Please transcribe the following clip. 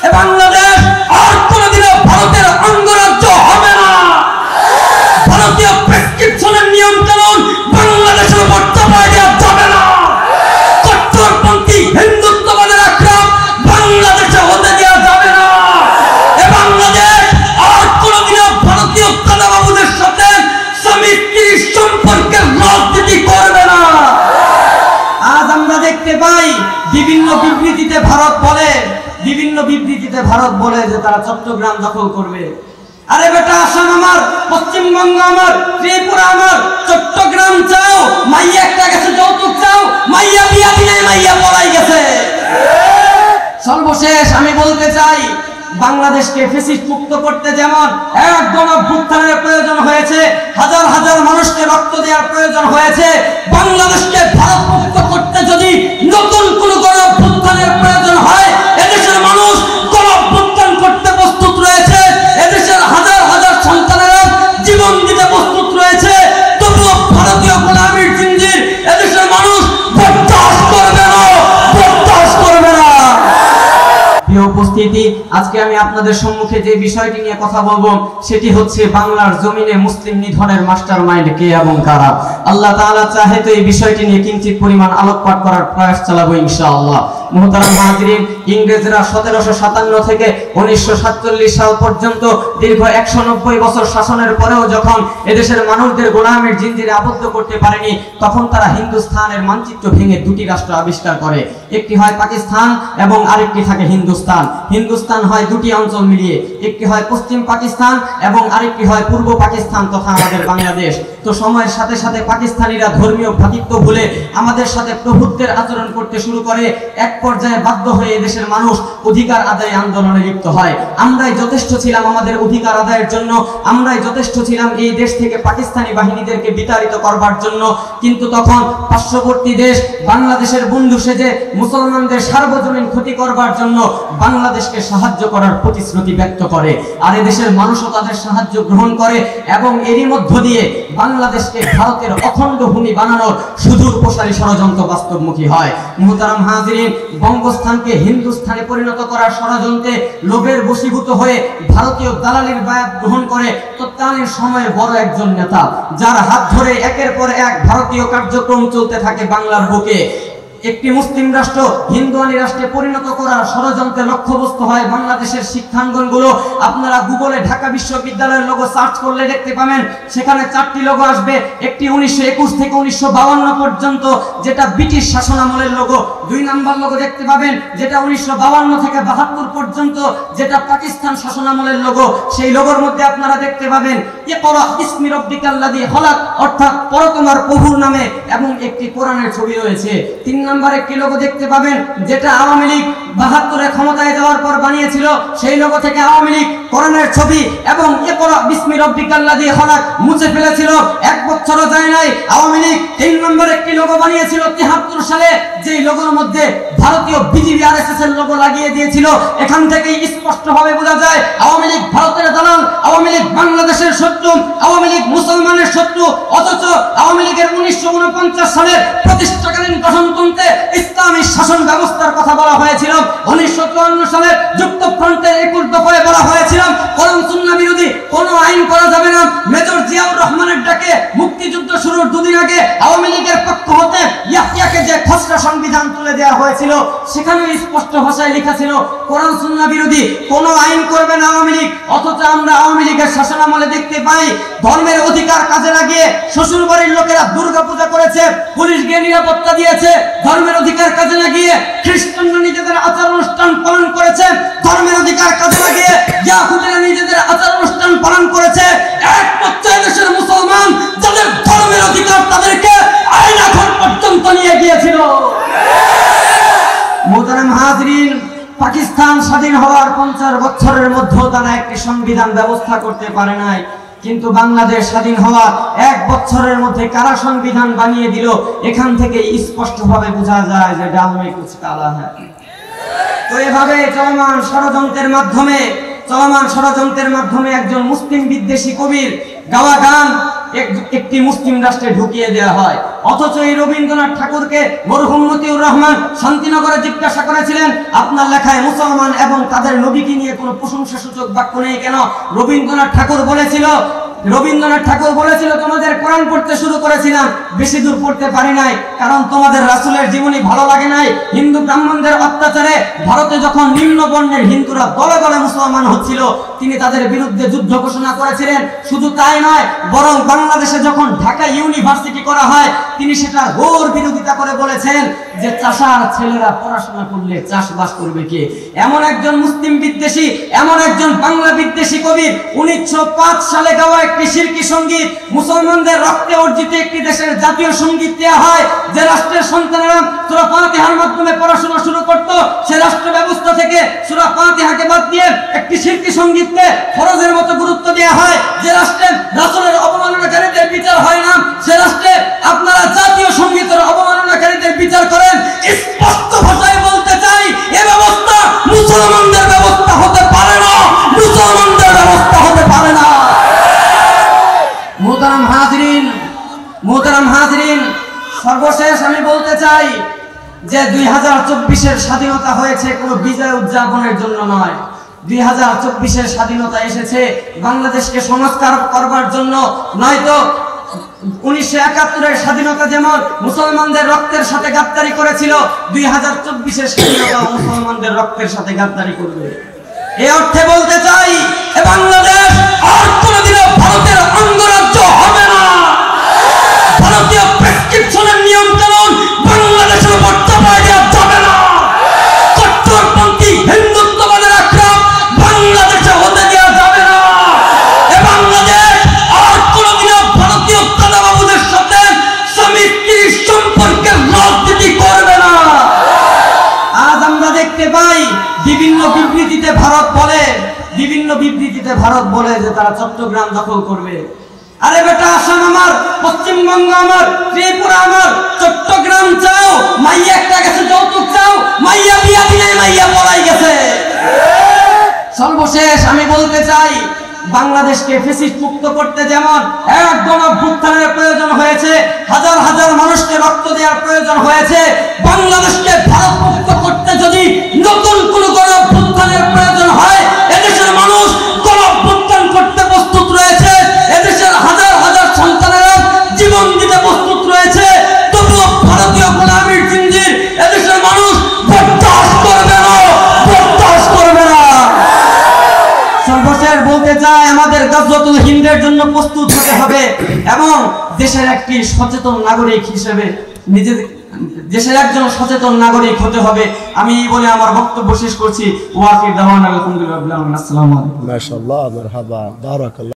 এ বাংলাদেশ আর কোনোদিনও ভারতের অঙ্গরাজ্য হবে না। ভারতীয় প্রেসক্রিপশনের নিয়ম কানুন বাংলাদেশের উপর চাপায় দেওয়া যাবে না। কট্টরপন্থী হিন্দুত্ববাদের আক্রমণ বাংলাদেশে হতে দেওয়া যাবে না। এ বাংলাদেশ আর কোনোদিনও ভারতীয় দাদাবাবুদের সাথে স্বামী স্ত্রীর সম্পর্কের রাজনীতি করবে না। আজ আমরা দেখতে পাই বিভিন্ন বিবৃতিতে ভারত বলে যে তারা চট্টগ্রাম দখল করবে। আরে বেটা, আসাম আমার, পশ্চিমবঙ্গ আমার, ত্রিপুরা আমার, চট্টগ্রাম চাও, মাইয়া একটা গেছে যৌতুক চাও, মাইয়া বিয়া দিনে মাইয়া পলাই গেছে। সর্বশেষ আমি বলতে চাই, বাংলাদেশকে ফ্যাসিস্ট মুক্ত করতে যেমন এক গণঅভ্যুত্থানের প্রয়োজন হয়েছে, হাজার হাজার মানুষকে রক্ত দেওয়ার প্রয়োজন হয়েছে, বাংলাদেশকে ভারত মুক্ত করতে যদি নতুন কোন গণঅভ্যুত্থানের প্রয়োজন হয়, এদেশের মানুষ গণঅভ্যুত্থান করতে প্রস্তুত রয়েছে। এদেশের হাজার হাজার সন্তানেরা জীবন দিতে প্রস্তুত রয়েছে। তবুও ভারতীয় গোলামীর জিঞ্জির এদেশের মানুষ বরদাস্ত করবে না। উপস্থিতি, আজকে আমি আপনাদের সম্মুখে যে বিষয়টি নিয়ে কথা বলবো সেটি হচ্ছে বাংলার জমিনে মুসলিম নিধনের মাস্টার মাইন্ড কে এবং কারা। আল্লাহ তাআলা চাহে তো এই বিষয়টি নিয়ে কিঞ্চিত পরিমাণ আলোকপাত করার প্রয়াস চালাবো ইনশাআল্লাহ। মুহতারাম হাজিরিন, ইংরেজরা 1757 থেকে 1947 সাল পর্যন্ত দীর্ঘ 190 বছর শাসনের পরেও যখন এদেশের মানুষদের গোলামের জিঞ্জিরে আবদ্ধ করতে পারেনি, তখন তারা হিন্দুস্তানের মানচিত্র ভেঙে দুটি রাষ্ট্র আবিষ্কার করে। একটি হয় পাকিস্তান এবং আরেকটি থাকে হিন্দুস্তান। হিন্দুস্তান হয় দুটি অঞ্চল মিলিয়ে, একটি হয় পশ্চিম পাকিস্তান এবং আরেকটি হয় পূর্ব পাকিস্তান তথা আমাদের বাংলাদেশ। তো সময়ের সাথে সাথে পাকিস্তানিরা ধর্মীয় ভ্রাতৃত্ব ভুলে আমাদের সাথে প্রভুত্বের আচরণ করতে শুরু করে। এক পর্যায়ে বাধ্য হয়ে দেশের মানুষ অধিকার আদায় আন্দোলনে লিপ্ত হয়। আমরাই যথেষ্ট ছিলাম আমাদের অধিকার আদায়ের জন্য, আমরাই যথেষ্ট ছিলাম এই দেশ থেকে পাকিস্তানি বাহিনীদেরকে বিতাড়িত করবার জন্য। কিন্তু তখন পার্শ্ববর্তী দেশ বাংলাদেশের বন্ধু সেজে মুসলমানদের সার্বজনীন ক্ষতি করবার জন্য বাংলাদেশকে সাহায্য করার প্রতিশ্রুতি ব্যক্ত করে। আর এদেশের মানুষও তাদের সাহায্য গ্রহণ করে এবং এরই মধ্য দিয়ে বাংলাদেশকে ভারতের অখণ্ড ভূমি বানানোর সুদূর প্রসারী ষড়যন্ত্র বাস্তবমুখী হয়। মুহতারাম হাজিরিন, বঙ্গস্থানকে হিন্দুস্থানে পরিণত করার ষড়যন্ত্রে লোভের বশীভূত হয়ে ভারতীয় দালালির বায়াত গ্রহণ করে তৎকালীন সময়ের বড় একজন নেতা, যার হাত ধরে একের পর এক ভারতীয় কার্যক্রম চলতে থাকে বাংলার বুকে। একটি মুসলিম রাষ্ট্র হিন্দুয়ানি রাষ্ট্রে পরিণত করার ষড়যন্ত্রে লক্ষ্যবস্তু হয় বাংলাদেশের শিক্ষাঙ্গনগুলো। আপনারা গুগলে ঢাকা বিশ্ববিদ্যালয়ের লোগো সার্চ করলে দেখতে পাবেন, সেখানে 4টি লোগো আসবে। একটি 1921 থেকে 1952 পর্যন্ত, যেটা ব্রিটিশ শাসনামলের লোগো। 2 নাম্বার লোগো দেখতে পাবেন, যেটা 1952 থেকে 72 পর্যন্ত, যেটা পাকিস্তান শাসনামলের লোগো। সেই লোগোর মধ্যে আপনারা দেখতে পাবেন ইকরা বিসমি রাব্বিকাল্লাযী খলাক, অর্থাৎ পড়ো তোমার প্রভুর নামে, এবং একটি কোরআনের ছবি রয়েছে। 3 নাম্বার একটি লোগো দেখতে পাবেন, যেটা আওয়ামী লীগ 72-এ ক্ষমতায় যাওয়ার পর বানিয়েছিল। সেই লোগো থেকে আওয়ামী লীগ কোরআনের ছবি এবং ইকরা বিসমি রাব্বিকাল্লাযী খলাক মুছে ফেলেছিল। 1 বছরও যায় নাই, আওয়ামী লীগ 3 নম্বর একটি লোগো বানিয়েছিল 73 সালে, যেই লোগোর মধ্যে ভারতীয় বিজেপি আরএসএস এর লোগো লাগিয়ে দিয়েছিল। এখান থেকেই স্পষ্টভাবে বোঝা যায় আওয়ামী লীগ ভারতের দালাল, আওয়ামী লীগ বাংলাদেশের শত্রু, আওয়ামী লীগ মুসলমানের শত্রু। অথচ আওয়ামী লীগের 1949 সালের প্রতিষ্ঠাকালীন গঠনতন্ত্রে ইসলামী শাসন ব্যবস্থার কথা বলা হয়েছিল। 1954 সালে যুক্তফ্রন্টের 21 দফায় বলা হয়েছিল কোরআন সুন্নাহ বিরোধী কোনো আইন করা যাবে না। মেজর জিয়াউর রহমানের ডাকে মুক্তিযুদ্ধ শুরুর 2 দিন আগে আওয়ামী লীগের পক্ষ হতে ইয়াহিয়াকে যে খসড়া সংবিধান তুলে দেওয়া হয়েছিল, সেখানে স্পষ্ট ভাষায় লেখা ছিল কোরআন সুন্নাহ বিরোধী কোনো আইন করবে না আওয়ামী লীগ। অথচ আমরা আওয়ামী লীগের শাসনামলে দেখতে পাই ধর্মের অধিকার কাজে লাগিয়ে শ্বশুর বাড়ির লোকেরা দুর্গা পূজা করেছে, পুলিশ গিয়ে নিরাপত্তা দিয়েছে। ধর্মের অধিকার কাজে লাগিয়ে খ্রিস্টানরা নিজেদের আচার অনুষ্ঠান পালন করেছে, ধর্মের অধিকার কাজে লাগিয়ে ইয়াহুদিরা নিজেদের আচার অনুষ্ঠান পালন করেছে। একমাত্র দেশের মুসলমান যাদের ধর্মের অধিকার তাদেরকে আয়নাঘর পর্যন্ত নিয়ে গিয়েছিল। মুহতারাম হাজিরিন, পাকিস্তান স্বাধীন হওয়ার 50 বছরের মধ্যে তারা একটি সংবিধান ব্যবস্থা করতে পারে নাই। কিন্তু বাংলাদেশ স্বাধীন হওয়ার 1 বছরের মধ্যে কারা সংবিধান বানিয়ে দিল, এখান থেকে স্পষ্টভাবে বোঝা যায় যে ডাল মে কুছ কালা হ্যায়। তো এভাবে চলমান ষড়যন্ত্রের মাধ্যমে একজন মুসলিম বিদ্বেষী কবির গাওয়া গান একটি মুসলিম রাষ্ট্রে ঢুকিয়ে দেওয়া হয়। অথচ এই রবীন্দ্রনাথ ঠাকুরকে মরহুম মতিউর রহমান শান্তিনগরে জিজ্ঞাসা করেছিলেন, আপনার লেখায় মুসলমান এবং তাদের নবীকে নিয়ে কোনো প্রশংসাসূচক বাক্য নেই কেন? রবীন্দ্রনাথ ঠাকুর বলেছিল তোমাদের কোরআন পড়তে শুরু করেছিলাম, বেশি দূর পড়তে পারি নাই, কারণ তোমাদের রাসূলের জীবনী ভালো লাগে নাই। হিন্দু ব্রাহ্মণদের অত্যাচারে ভারতে যখন নিম্ন বর্ণের হিন্দুরা দলে দলে মুসলমান হচ্ছিল, তিনি তাদের বিরুদ্ধে যুদ্ধ ঘোষণা করেছিলেন। শুধু তাই নয়, বরং বাংলাদেশে যখন ঢাকা ইউনিভার্সিটি করা হয়, তিনি সেটার ঘোর বিরোধিতা করে বলেছেন যে চাষার ছেলেরা পড়াশোনা করলে চাষবাস করবে কে? এমন একজন মুসলিম বিদ্বেষী, এমন একজন বাংলা বিদ্বেষী কবি 1905 সালে গাওয়া একটি শিরকি সঙ্গীত, মুসলমানদের রক্তে অর্জিত একটি দেশের জাতীয় সঙ্গীত দেওয়া হয়, যে রাষ্ট্রের সন্তানেরা সূরা ফাতিহার মাধ্যমে পড়াশোনা শুরু করত, সে রাষ্ট্র ব্যবস্থা থেকে সূরা ফাতিহাকে বাদ দিয়ে একটি শিরকি সঙ্গীতকে ফরজের মতো গুরুত্ব দেওয়া হয়। যে রাষ্ট্রে রাসূলের অবমাননাকারীদের বিচার হয় না, সে রাষ্ট্রে আপনারা জাতীয় সঙ্গীতের অবমাননাকারীদের বিচার করেন। স্পষ্ট ভাষায় বলতে চাই, এই ব্যবস্থা মুসলমানদের ব্যবস্থা হতে পারে না, মুসলমানদের ব্যবস্থা হতে পারে না। মোহতারাম হাজরিন, সর্বশেষ আমি বলতে চাই যে 2024-এর স্বাধীনতা হয়েছে কোনো বিজয় উদযাপনের জন্য নয়। 2024-এর স্বাধীনতা এসেছে বাংলাদেশকে সংস্কার করবার জন্য। নয়তো 1971-এর স্বাধীনতা যেমন মুসলমানদের রক্তের সাথে গাদ্দারি করেছিল, 2024-এর স্বাধীনতা মুসলমানদের রক্তের সাথে গাদ্দারি করবে। এই অর্থে বলতে চাই, বাংলাদেশ আর কোনোদিনও ভারতের অঙ্গরাজ্য হবে না। ভারতীয় প্রেসক্রিপশনের নিয়ম কানুন বাংলাদেশের উপর চাপাই দেওয়া যাবে না। কট্টরপন্থী হিন্দুত্ববাদের আক্রমণ বাংলাদেশে হতে দেওয়া যাবে না। এ বাংলাদেশ আর কোনোদিনও ভারতীয় দাদাবাবুদের সাথে স্বামী স্ত্রীর সম্পর্কের রাজনীতি করবে না। আজ আমরা দেখতে পাই বিভিন্ন বিবৃতিতে ভারত বলে যে তারা চট্টগ্রাম দখল করবে। আরে বেটা, আসাম আমার, পশ্চিমবঙ্গ আমার, ত্রিপুরা আমার, চট্টগ্রাম চাও, মাইয়া একটা গেছে যৌতুক চাও, মাইয়া বিয়া দিয়ে মাইয়া পলাই গেছে। সর্বশেষ আমি বলতে চাই, বাংলাদেশকে ফ্যাসিস্ট মুক্ত করতে যেমন এক গণঅভ্যুত্থানের প্রয়োজন হয়েছে, হাজার হাজার মানুষকে রক্ত দেওয়ার প্রয়োজন হয়েছে, বাংলাদেশকে ভারত মুক্ত করতে যদি নতুন কোন গণঅভ্যুত্থানের প্রয়োজন হয়, এদেশের মানুষ গণঅভ্যুত্থান করতে প্রস্তুত রয়েছে। এদেশের হাজার হাজার সন্তানেরা জীবন দিতে প্রস্তুত রয়েছে। তবুও ভারতীয় গোলামীর জিঞ্জির এদেশের মানুষ বরদাস্ত করবে না। সর্বশেষ বলতে চাই, আমাদের গাজওয়াতুল হিন্দের জন্য প্রস্তুত হতে হবে এবং দেশের একটি সচেতন নাগরিক হিসেবে দেশের একজন সচেতন নাগরিক হতে হবে। আমি বলে আমার বক্তব্য শেষ করছি। ওয়াকির দাওয়ানা আলহামদুলিল্লাহ। আসসালামু আলাইকুম। মাশাআল্লাহ, মারহাবা, বারাকাল্লাহ।